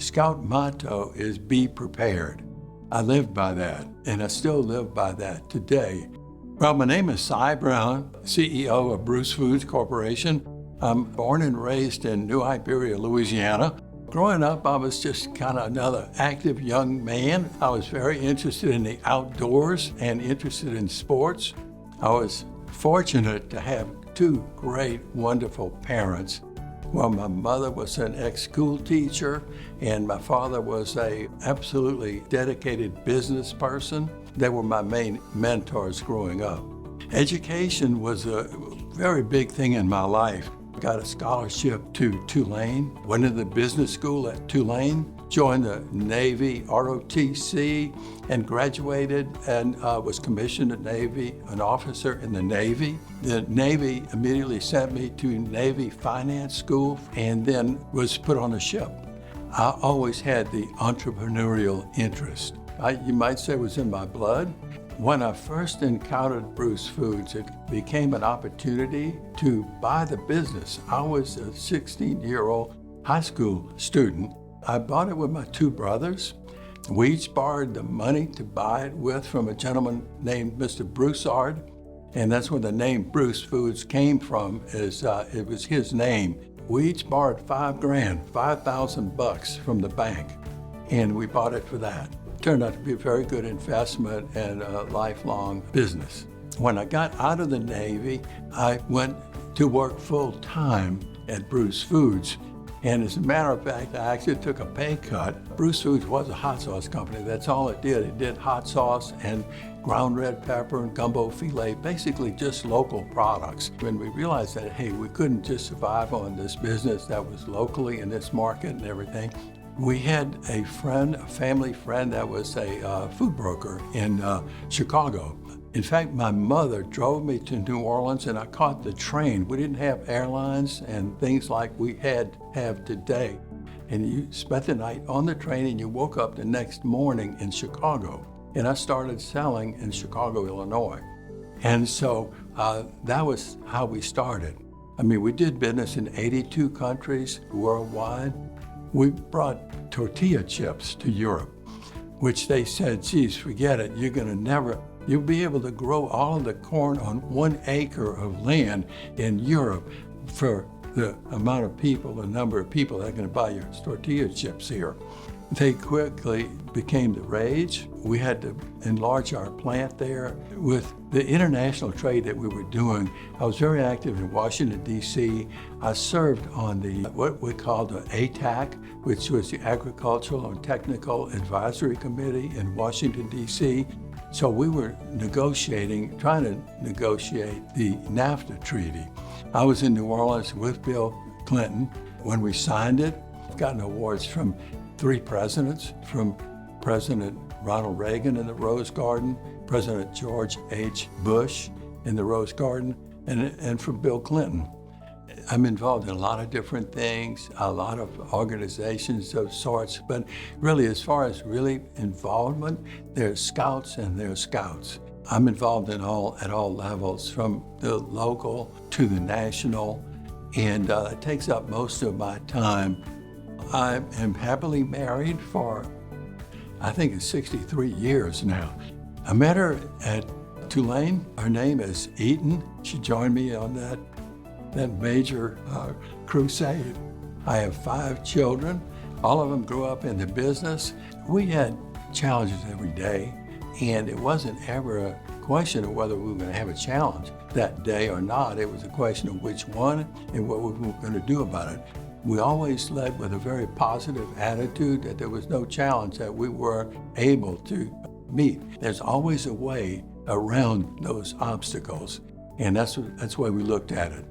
Scout motto is be prepared. I lived by that, and I still live by that today. Well, my name is Cy Brown, CEO of Bruce Foods Corporation. I'm born and raised in New Iberia, Louisiana. Growing up, I was just kind of another active young man. I was very interested in the outdoors and interested in sports. I was fortunate to have two great, wonderful parents. Well, my mother was an ex-school teacher, and my father was a absolutely dedicated business person. They were my main mentors growing up. Education was a very big thing in my life. Got a scholarship to Tulane, went into the business school at Tulane, joined the Navy ROTC, and graduated and was commissioned an officer in the Navy. The Navy immediately sent me to Navy Finance School and then was put on a ship. I always had the entrepreneurial interest. You might say it was in my blood. When I first encountered Bruce Foods, it became an opportunity to buy the business. I was a 16-year-old high school student. I bought it with my two brothers. We each borrowed the money to buy it with from a gentleman named Mr. Broussard, and that's where the name Bruce Foods came from. It was his name. We each borrowed $5,000 from the bank, and we bought it for that. Turned out to be a very good investment and a lifelong business. When I got out of the Navy, I went to work full-time at Bruce Foods. And as a matter of fact, I actually took a pay cut. Bruce Foods was a hot sauce company. That's all it did. It did hot sauce and ground red pepper and gumbo filet, basically just local products. When we realized that, hey, we couldn't just survive on this business that was locally in this market and everything, we had a family friend that was a food broker in Chicago. In fact, my mother drove me to New Orleans and I caught the train. We didn't have airlines and things like we have today. And you spent the night on the train and you woke up the next morning in Chicago. And I started selling in Chicago, Illinois. And so that was how we started. I mean, we did business in 82 countries worldwide. We brought tortilla chips to Europe, which they said, geez, forget it, you'll be able to grow all of the corn on 1 acre of land in Europe for the amount of people, the number of people that are going to buy your tortilla chips here. They quickly became the rage. We had to enlarge our plant there. With the international trade that we were doing, I was very active in Washington, D.C. I served on what we called the ATAC, which was the Agricultural and Technical Advisory Committee in Washington, D.C. So we were trying to negotiate the NAFTA treaty. I was in New Orleans with Bill Clinton when we signed it. I've gotten awards from 3 presidents, from President Ronald Reagan in the Rose Garden, President George H. Bush in the Rose Garden, and from Bill Clinton. I'm involved in a lot of different things, a lot of organizations of sorts, but really as far as really involvement, there's scouts and there's scouts. I'm involved at all levels, from the local to the national, and it takes up most of my time. I am happily married for, I think it's 63 years now. I met her at Tulane. Her name is Eaton. She joined me on that major crusade. I have 5 children. All of them grew up in the business. We had challenges every day, and it wasn't ever a question of whether we were going to have a challenge that day or not. It was a question of which one and what we were going to do about it. We always led with a very positive attitude that there was no challenge that we weren't able to meet. There's always a way around those obstacles, and that's the way we looked at it.